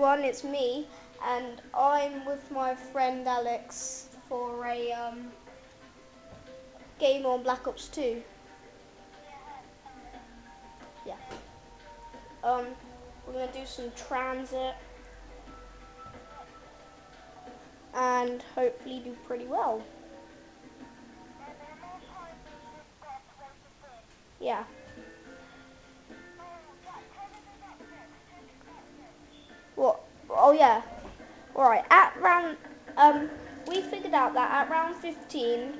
everyone, it's me, and I'm with my friend Alex for a game on Black Ops 2. Yeah. We're gonna do some Transit and hopefully do pretty well. Yeah. What? Oh yeah. Alright, at round, we figured out that at round 15,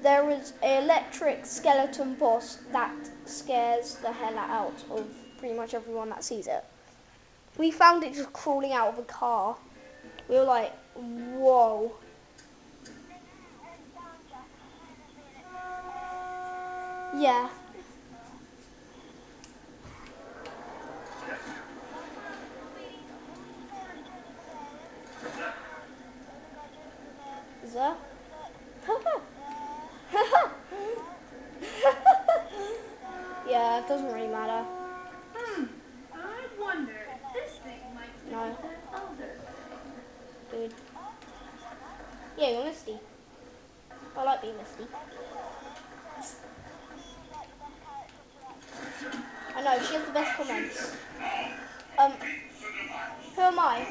there is an electric skeleton boss that scares the hell out of pretty much everyone that sees it. We found it just crawling out of a car. We were like, whoa. Yeah. Is there? Yeah, it doesn't really matter. I wonder if this thing might be No. that other thing. Dude. Yeah, you're Misty. I like being Misty. I know, she has the best comments. Who am I?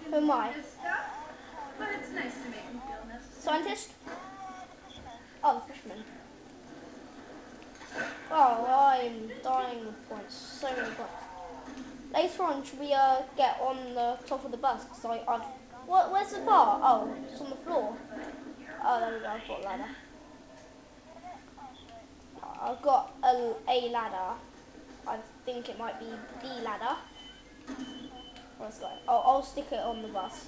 Who am I? But it's nice to make me feel necessary. Scientist? Oh, the freshman. Oh, I'm dying with points. So many points. Later on, should we get on the top of the bus? Because I've... Where's the bar? Oh, it's on the floor. Oh, there we go. I've got a ladder. I've got a ladder. I think it might be the ladder. Let's go. I'll stick it on the bus.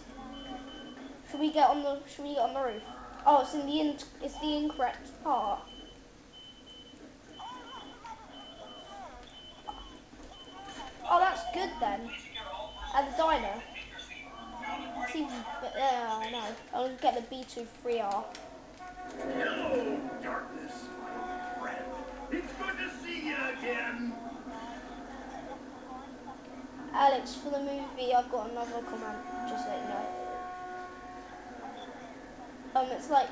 Should we get on the roof? Oh, it's the incorrect part. Oh, that's good then. At the diner. See, no. I'll get the B23R. Hello, darkness, my old friend. It's good to see you again. Alex, for the movie, I've got another comment. Just let you know. It's like,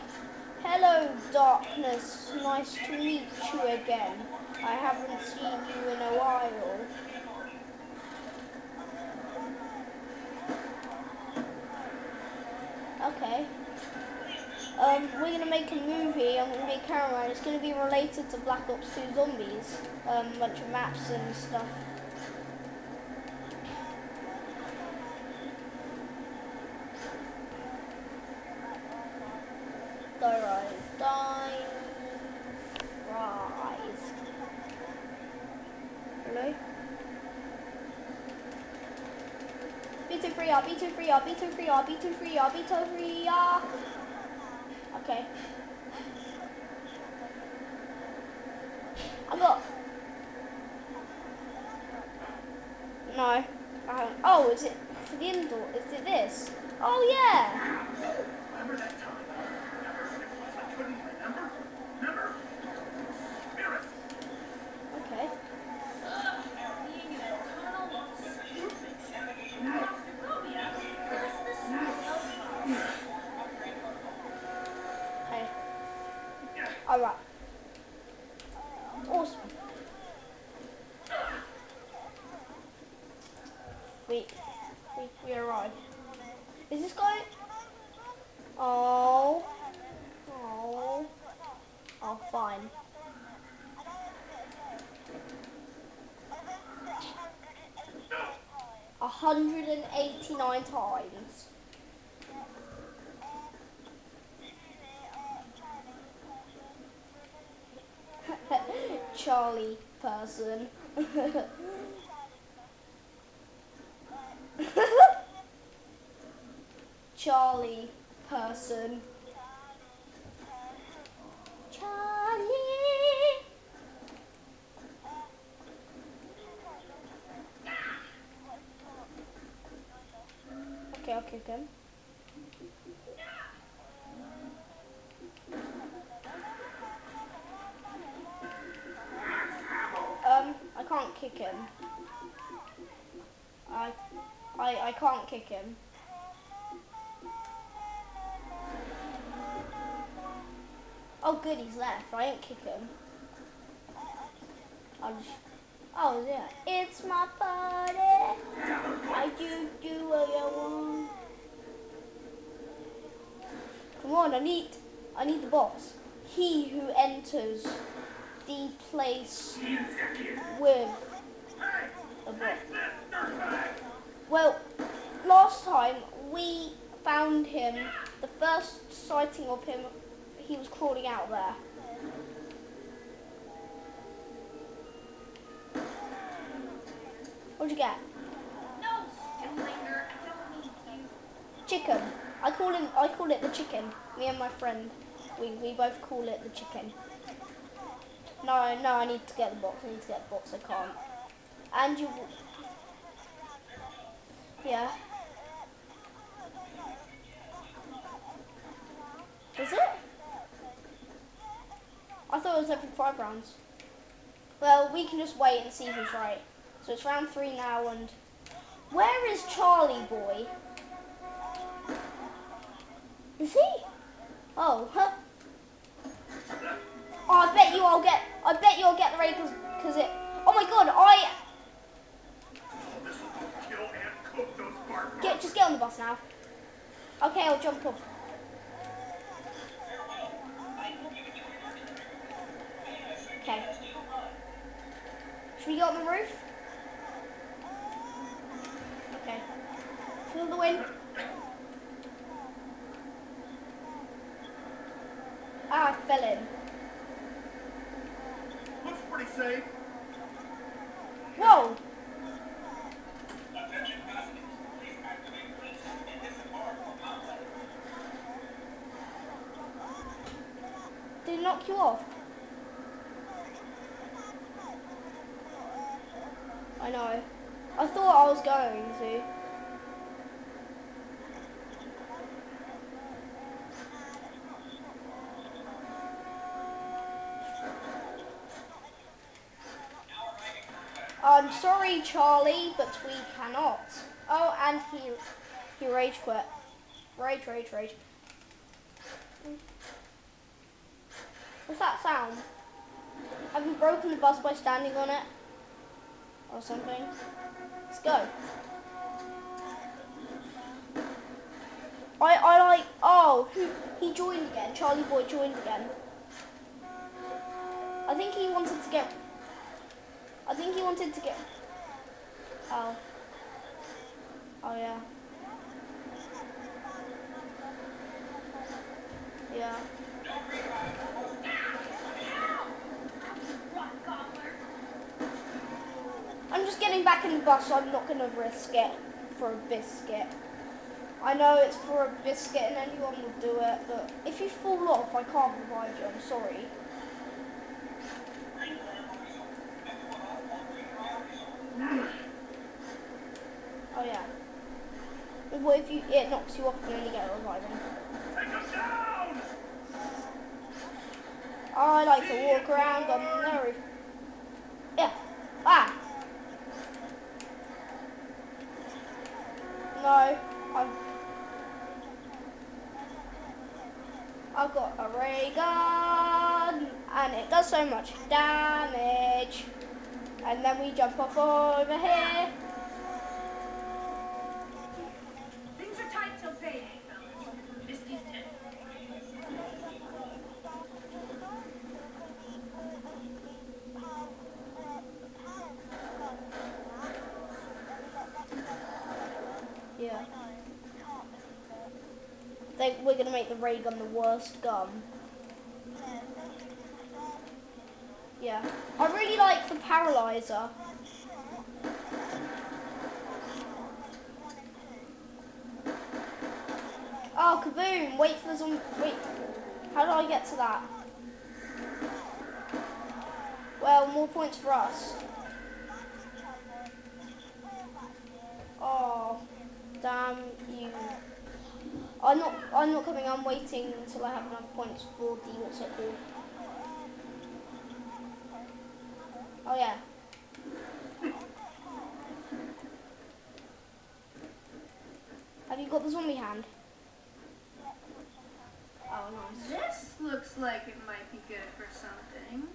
hello, darkness. Nice to meet you again. I haven't seen you in a while. Okay. We're gonna make a movie. I'm gonna be a cameraman. It's gonna be related to Black Ops 2 Zombies. Bunch of maps and stuff. Rise. Hello? B23R, B23R, B23R, B23R, B23R. Okay. I got... No. I haven't. Oh, is it for the indoor? Is it this? Oh, yeah. Remember that time? Remember when it was I couldn't remember? Remember? Spirit. Okay. Being in a tunnel while scooping claustrophobia. Plus the smell of Hey. Alright. Awesome. We arrived. Is this guy? Oh. Oh. Oh, fine. 189 times. Charlie person. Charlie person. Charlie. Okay, I'll kick him. I can't kick him. I, I can't kick him. Oh, good, he's left. I ain't kick him. I'll just... Oh, yeah. It's my party. I do what I want. Come on, I need the boss. He who enters the place with the boss. Well, last time we found him, the first sighting of him, he was crawling out there. What'd you get? No, Skitlinger, I don't need you. Chicken. I call it the chicken. Me and my friend, we both call it the chicken. No, I need to get the box. I can't. And you, yeah. Is it? I thought it was every 5 rounds. Well, we can just wait and see who's right. So it's round 3 now, and where is Charlie boy? Is he? Oh, huh. Oh, I bet you I'll get the raid because it. Oh my god, just get on the bus now. Okay, I'll jump off. Okay. Should we go up the roof? Okay. Feel the wind. Ah, I fell in. Looks pretty safe. Whoa! Did it knock you off? I know. I thought I was going to. I'm sorry, Charlie, but we cannot. Oh, and he rage quit. Rage. What's that sound? Have you broken the bus by standing on it? Or something? Let's go. I like, oh, he joined again. Charlie boy joined again. I think he wanted to get, oh. Oh yeah. Yeah. I'm just getting back in the bus, so I'm not going to risk it for a biscuit. I know it's for a biscuit and anyone will do it, but if you fall off, I can't revive you. I'm sorry. Oh yeah. But what if it knocks you off and then you get reviving? Take him down! I like to walk around on the roof. Yeah. Ah. No. I've got a ray gun and it does so much damage. And then we jump off over here. Things are tight till payday, fellas. Misty's dead. Yeah. We're going to make the ray gun the worst gun. Yeah. I really like the paralyzer. Oh, kaboom! Wait for the zombie. Wait. How do I get to that? Well, more points for us. Oh, damn you. I'm not coming. I'm waiting until I have enough points for the what's it called? Oh yeah. you got the zombie hand? Oh, nice. This looks like it might be good for something.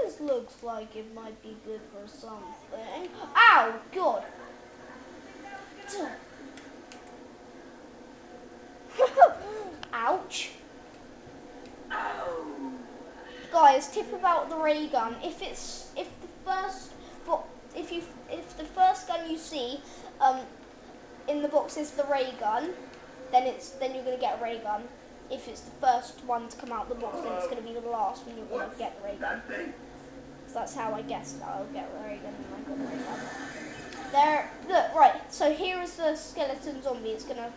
This looks like it might be good for something. Ow! God! Ouch! Oh! Guys, tip about the ray gun. If the first gun you see in the box is the ray gun, then you're gonna get a ray gun. If it's the first one to come out the box, then it's gonna be the last when you're gonna get the ray gun. So that's how I guessed I'll get the ray gun, and I got the ray gun. There, look, right. So here is the skeleton zombie. It's gonna.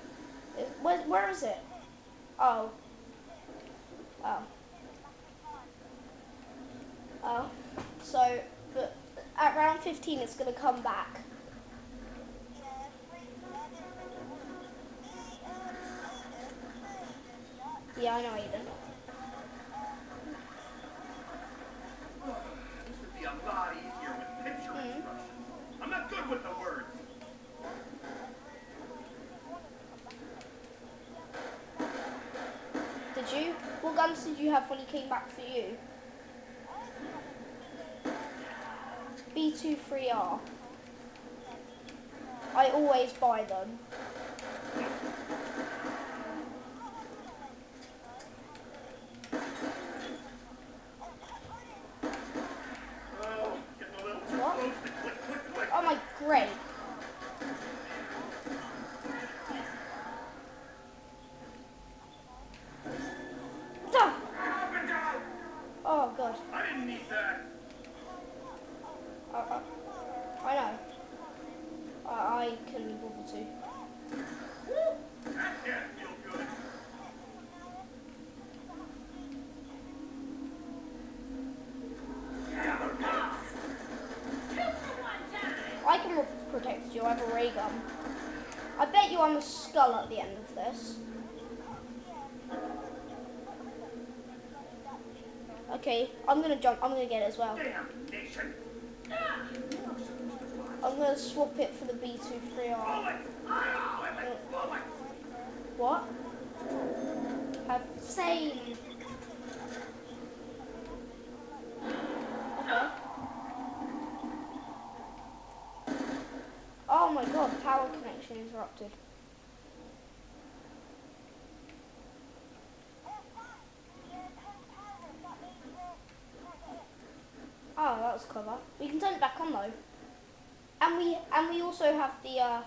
Where is it? Oh. Oh. Oh. So, but at round 15, it's gonna come back. Yeah, I know, Aiden. This would be a lot easier with picture instructions. I'm not good with the words. Did you? What guns did you have when he came back for you? B23R. I always buy them. Oh, getting a little too What? close to click, click, click. Oh my, great. Ah! Up and down. Oh god. I didn't need that. I know. I couldn't be bothered to. Woo! That can't feel good. I can protect you. I have a ray gun. I bet you I'm a skull at the end of this. Okay, I'm gonna jump. I'm gonna get it as well. Damnation. I'm gonna swap it for the B23R. Bullets. Bullets. What? Have same. Okay. Oh my god, power connection interrupted. Oh, that was clever. We can turn it back on though. And we also have the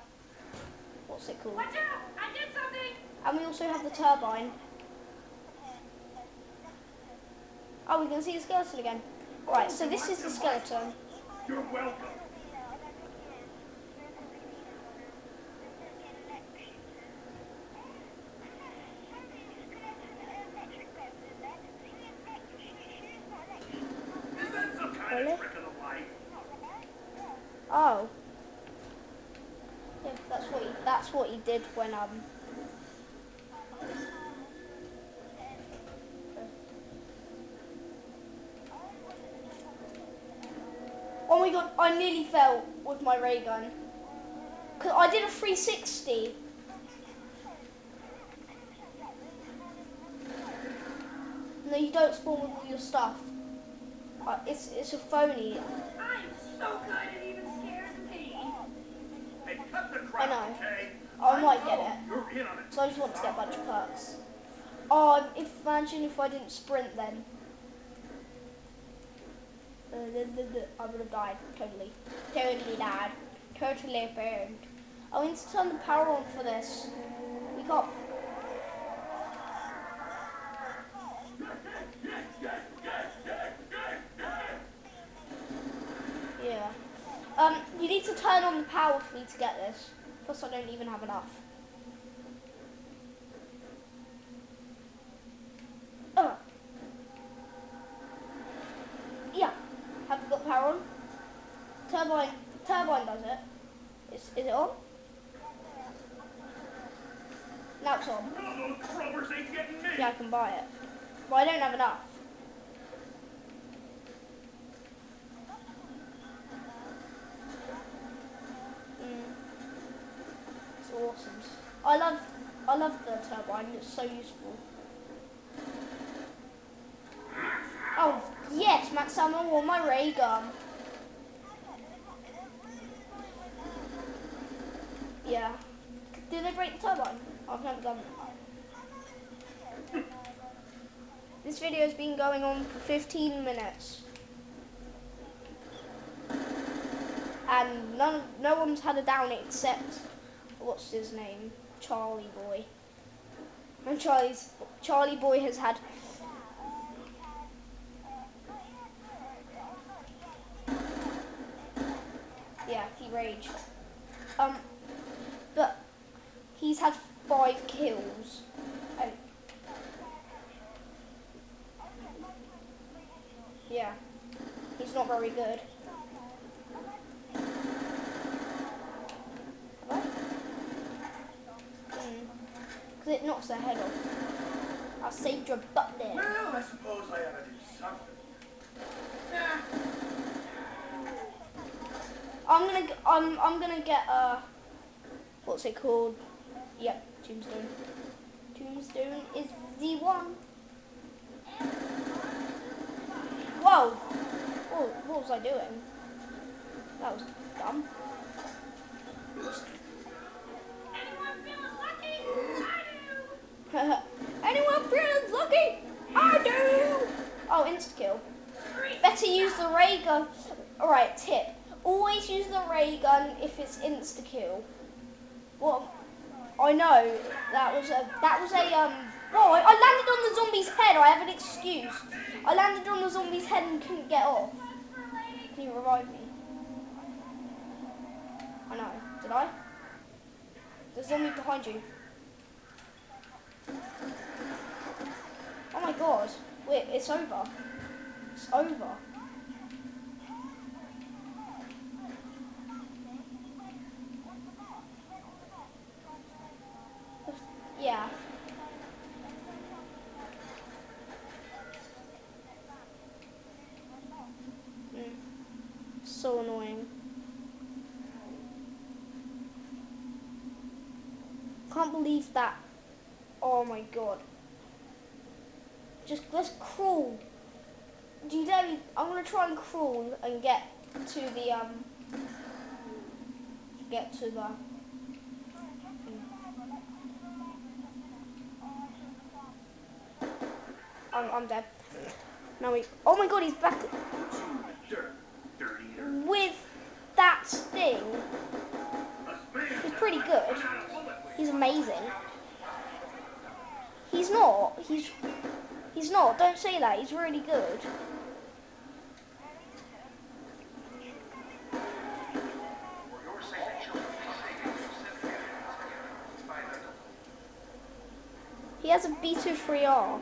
what's it called? Watch out! I did something! And we also have the turbine. Oh, we can see the skeleton again. Right, so this is the skeleton. You're welcome. Is that some kind Really? of trick of the light? Oh. Yeah, that's what he did when Oh my god, I nearly fell with my ray gun. Cause I did a 360. No, you don't spawn with all your stuff. It's a phony. I'm so good it even scares me. Hey, cut the I crap, know. okay? I might get it. You're in on it. So I just want to get a bunch of perks. Oh, imagine if I didn't sprint then. I would have died. Totally. Totally died. Totally burned. Oh, we need to turn the power on for this. We can't. Yeah. You need to turn on the power for me to get this. Plus, I don't even have enough. Yeah. Have you got power on? Turbine does it. Is it on? Now it's on. No, those grubbers ain't getting me. Yeah, I can buy it. But I don't have enough. awesome. I love the turbine. It's so useful. Oh yes, Max Salmon won my ray gun. Yeah. Did they break the turbine? I've never done that. This video's been going on for 15 minutes. And no one's had a down except, what's his name? Charlie Boy. And Charlie Boy has had... Yeah, he raged. But he's had 5 kills. And yeah, he's not very good. Because it knocks their head off. I saved your butt there. Well, I suppose I ought to do something. Yeah. I'm gonna get what's it called? Yep, Tombstone. Tombstone is the one. Whoa! Oh, what was I doing? That was dumb. Anyone feeling lucky? I do. Anyone feeling lucky? I do! Oh, insta-kill. Better use the ray gun. Alright, tip. Always use the ray gun if it's insta-kill. What? I know. That was a whoa, I landed on the zombie's head. I have an excuse. I landed on the zombie's head and couldn't get off. Can you revive me? I know. Did I? There's a zombie behind you. Oh my god. Wait, it's over. It's over. Yeah. So annoying. Can't believe that. Oh my god. Just let's crawl. Do you dare me? I'm gonna try and crawl and get to the I'm dead. No, oh my god, he's back with that thing. He's pretty good. He's amazing. He's not. He's not. Don't say that. He's really good. He has a B23R.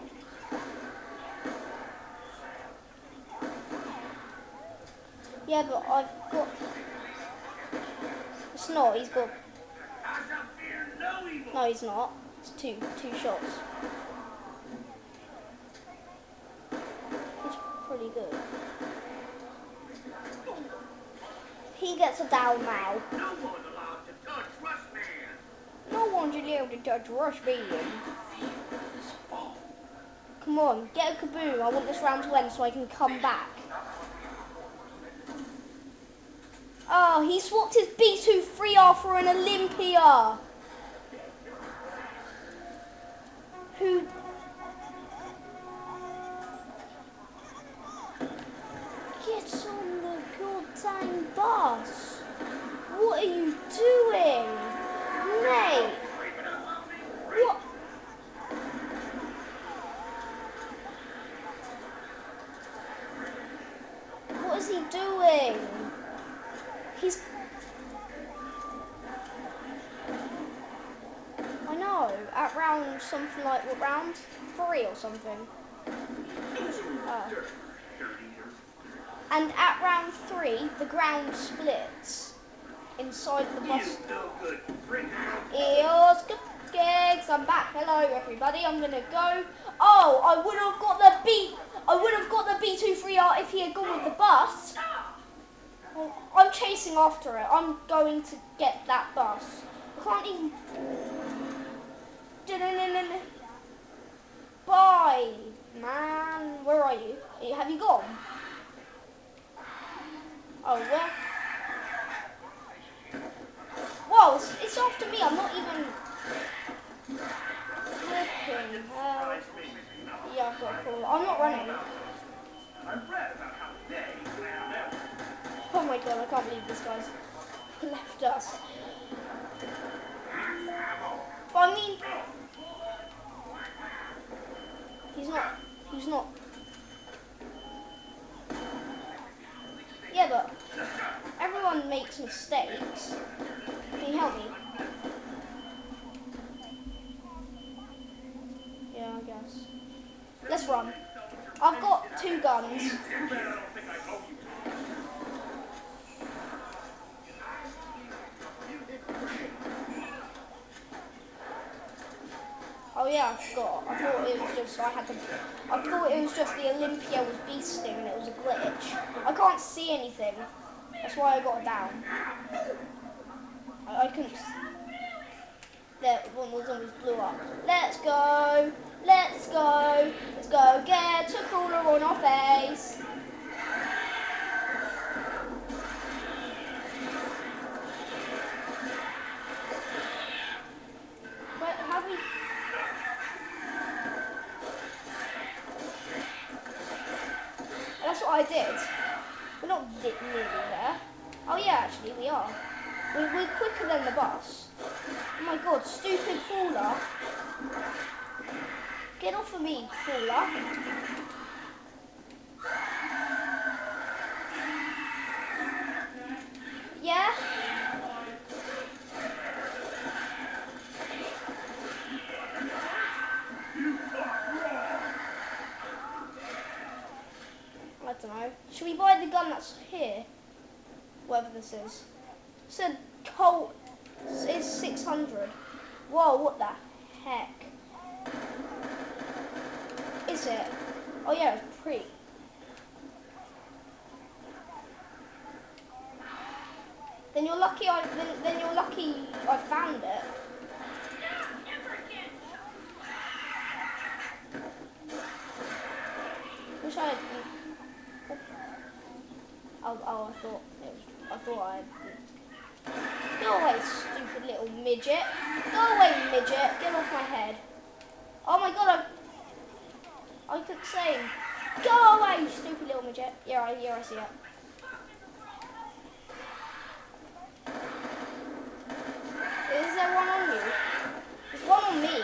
Yeah, but I've got... It's not, he's got... No, he's not. It's two shots. He's pretty good. He gets a down now. No one's allowed to touch Rushman. Come on, get a kaboom. I want this round to end so I can come back. Oh, he swapped his B23R for an Olympia. Who? Get on the goddamn bus. What are you doing? Mate. What? What is he doing? He's... I know, at round something like, what, round 3 or something. And at round 3, the ground splits inside the bus. Eels, cupcakes, I'm back. Hello everybody, I'm gonna go. Oh, I would have got the B23R if he had gone with the bus. I'm chasing after it. I'm going to get that bus can't even. Bye, man. Where are you? Have you gone? Oh, where? Whoa, it's after me. I'm not even. Flipping hell. Yeah, I've got a call. I'm not running. I've read about how they plan them. Oh my god, I can't believe this guy's left us. But I mean, he's not. Yeah, but everyone makes mistakes. Can you help me? Yeah, I guess. Let's run. I've got 2 guns. Too bad I don't think I owe you. Oh yeah, I forgot. I thought it was just I thought it was just the Olympia was beasting and it was a glitch. I can't see anything. That's why I got down. I couldn't. There, one of the zombies blew up. Let's go. Let's go. Let's go. Get a cooler on our face. Where have we? That's what I did. We're not nearly there. Oh yeah, actually we are. We're quicker than the bus. Oh my god, stupid faller. Get off of me, faller. Yeah? I don't know. Should we buy the gun that's here? Whatever this is. It said Colt is 600. Whoa, what the heck? Is it? Oh yeah, it's pretty. Then you're lucky then you're lucky I found it. Wish I had. Oh, I thought I had. Go away, stupid little midget. Go away, midget. Get off my head. Oh my god, I couldn't say. Go away, stupid little midget. Yeah, I see it. Is there one on you? There's one on me.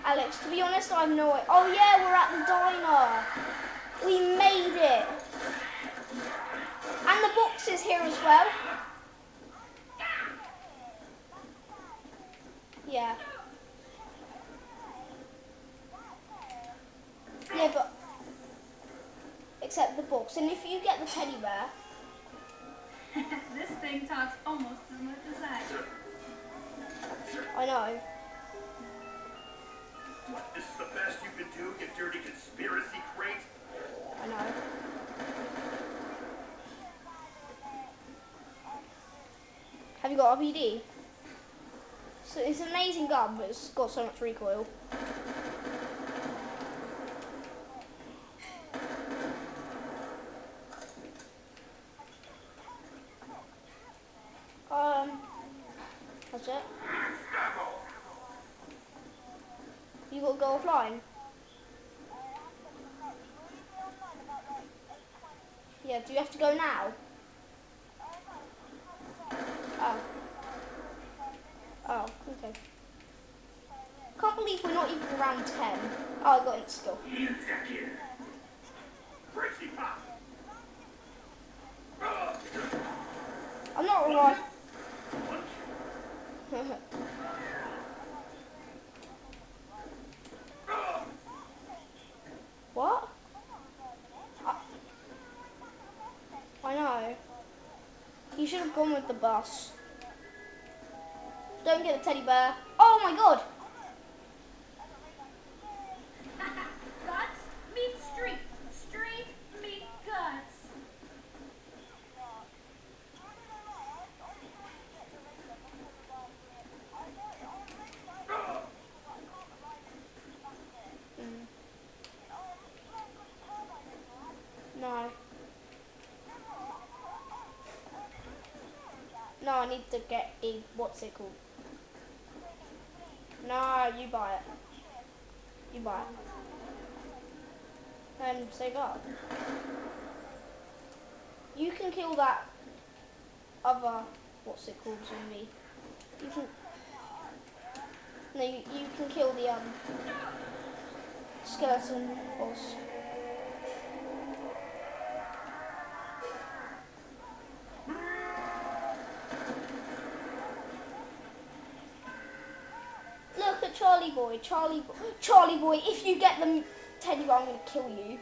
Alex, to be honest, I have no idea. Oh yeah, we're at the diner. We made it. And the box is here as well. Yeah. Yeah, but except the box. And if you get the teddy bear. This thing talks almost as much as I do. I know. What, this is the best you can do, you dirty conspiracy crate? I know. Have you got RPD? So it's an amazing gun, but it's got so much recoil. That's it. You got to go offline. Yeah. Do you have to go now? Oh. Oh. Okay. Can't believe we're not even around 10. Oh, I got it still. I'm not right. What? I know. You should have gone with the bus. Don't get the teddy bear. Oh my god! Guts meet street. Street meet guts. I need to get a, what's it called? No, you buy it. You buy it. Then save up. You can kill that other, what's it called, zombie. You can, no, you can kill the skeleton boss. Look at Charlie Boy, Charlie Boy, if you get them, tell you I'm going to kill you.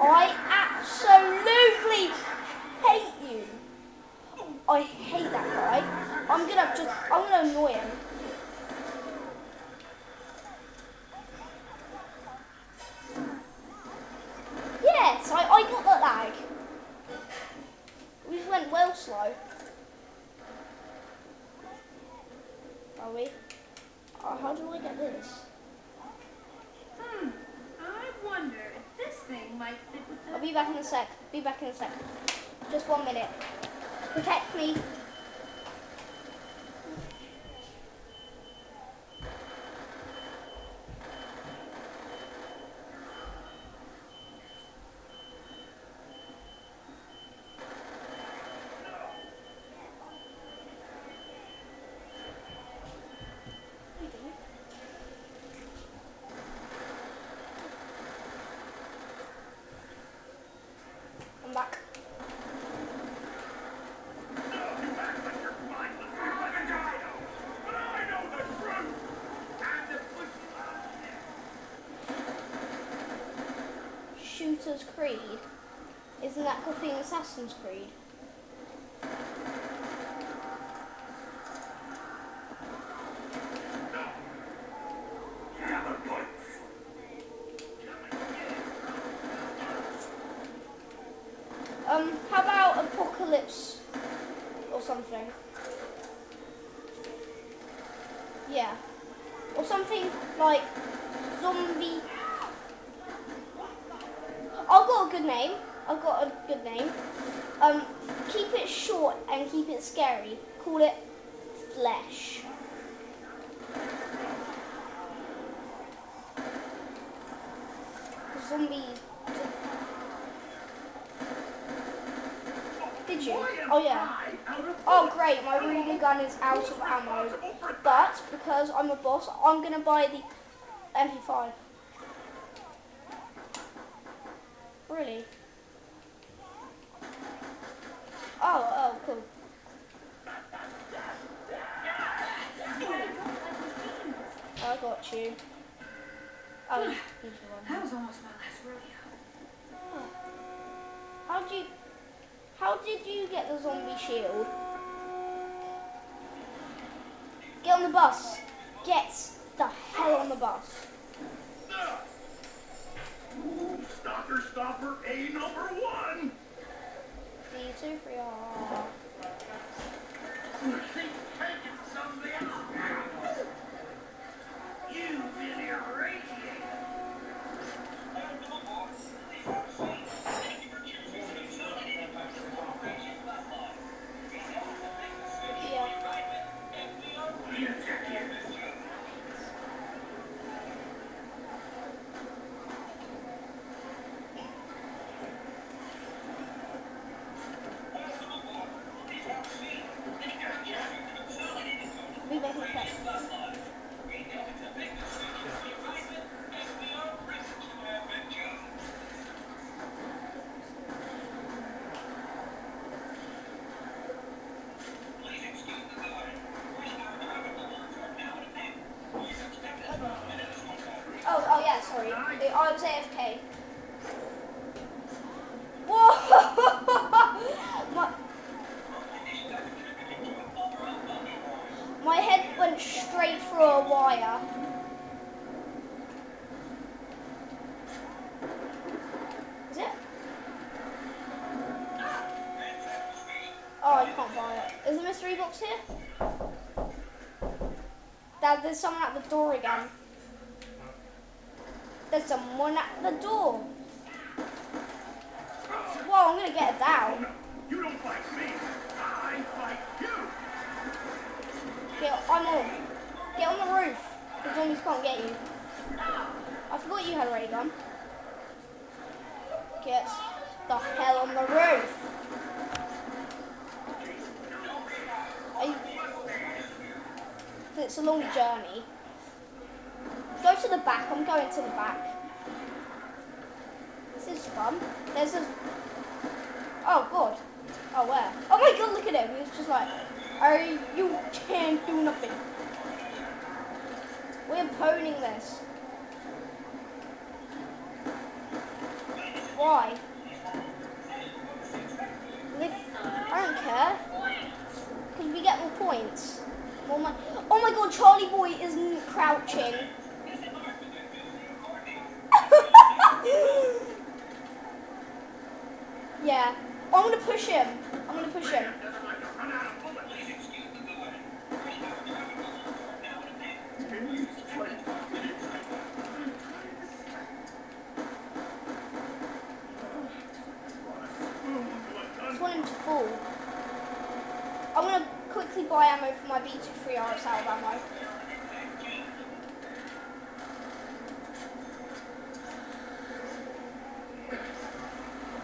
I absolutely hate you. I hate that guy. I'm gonna annoy him. Yes, I got the lag. We just went well slow. Are we? How do I get this? I wonder if this thing might fit with the... I'll be back in a sec. Be back in a sec. Just 1 minute. Protect me. I'm back. You act like you're mindless, like a dino. But I know the truth. And to push you out of this. Shooter's Creed. Isn't that copying Assassin's Creed? How about Apocalypse or something? Yeah. Or something like Zombie. I've got a good name. I've got a good name. Keep it short and keep it scary. Call it Flesh. Zombie. Did you? Oh yeah. Oh great, my reading gun is out of ammo. But because I'm a boss, I'm gonna buy the MP5. Really? Oh, cool. I got you. Oh, he's the one. That was almost my last rodeo. How did you get the zombie shield? Get on the bus. Get the hell on the bus. Stalker Stopper A number 1. D2 3 R. Keep taking some of this. You've been irradiated. Yeah. Be making sense. Oh yeah, sorry. I was AFK. Whoa! My head went straight through a wire. Is it? Oh, I can't buy it. Is the mystery box here? Dad, there's someone at the door again. There's someone at the door. Whoa, I'm gonna get it down. You don't like me. I'm on. Get on the roof. The zombies can't get you. I forgot you had a ray gun. Get the hell on the roof. It's a long journey. Go to the back. I'm going to the back. This is fun. There's a... Oh, God. Oh, where? Oh, my God, look at him. He's just like, you can't do nothing. We're poning this. Why? I don't care. Because we get more points. More money. Oh, my God, Charlie Boy isn't crouching. Yeah. I'm going to push him. I'm going to push him. I just want him to fall. I'm going to quickly buy ammo for my B23 or it's out of ammo.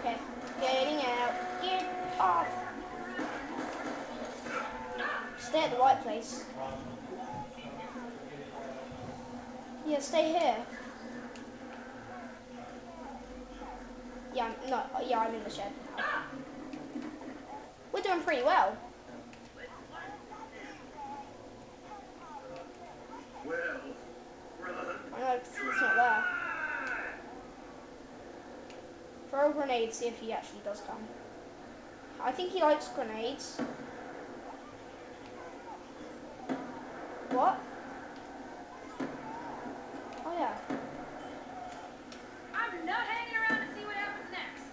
Okay, getting out. Get off. Stay at the right place. Yeah, stay here. Yeah, I'm in the shed. We're doing pretty well. I know it's not there. Throw a grenade, see if he actually does come. I think he likes grenades. What? Oh yeah. I'm not hanging around to see what happens next.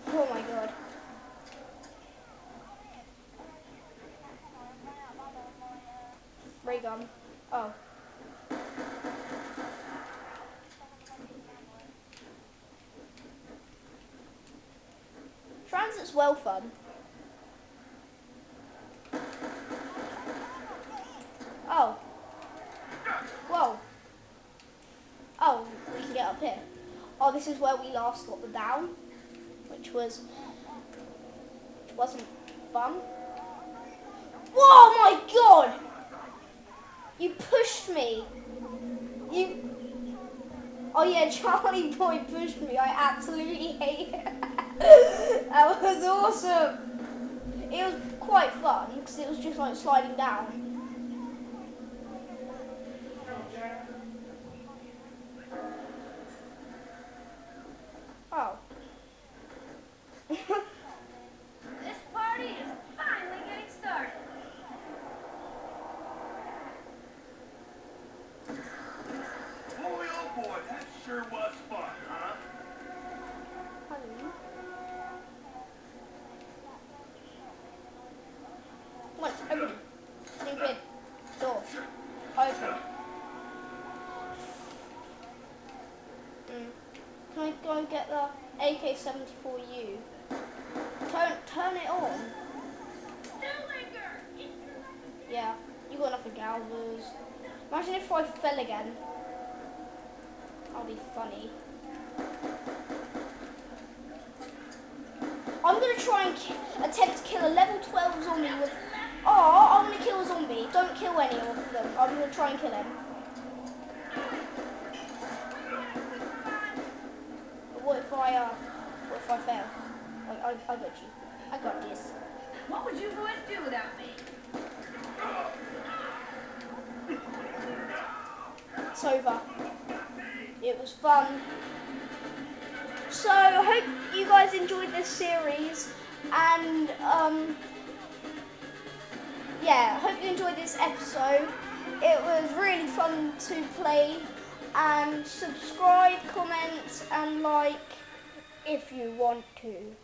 Oh my God. Ray gun. Oh. Transit's well fun. Oh. Whoa. Oh, we can get up here. Oh, this is where we last got the down, which wasn't fun. Whoa, my God! You pushed me. Oh yeah, Charlie Boy pushed me. I absolutely hate it. That was awesome. It was quite fun because it was just like sliding down. Oh. This party is finally getting started. Boy, oh boy, that sure was fun, huh? Come on, open. Stupid door. Open. Can I go and get the AK-74U? Turn it on. Yeah, you got nothing galvers. Imagine if I fell again. That'll be funny. I'm gonna try and attempt to kill a level 12 zombie with... Oh, I want to kill a zombie. Don't kill any of them. I'm gonna try and kill him. But what if I fail? I got you. I got this. What would you boys do without me? It's over. It was fun. So I hope you guys enjoyed this series, and yeah, I hope you enjoyed this episode. It was really fun to play, and subscribe, comment and like if you want to.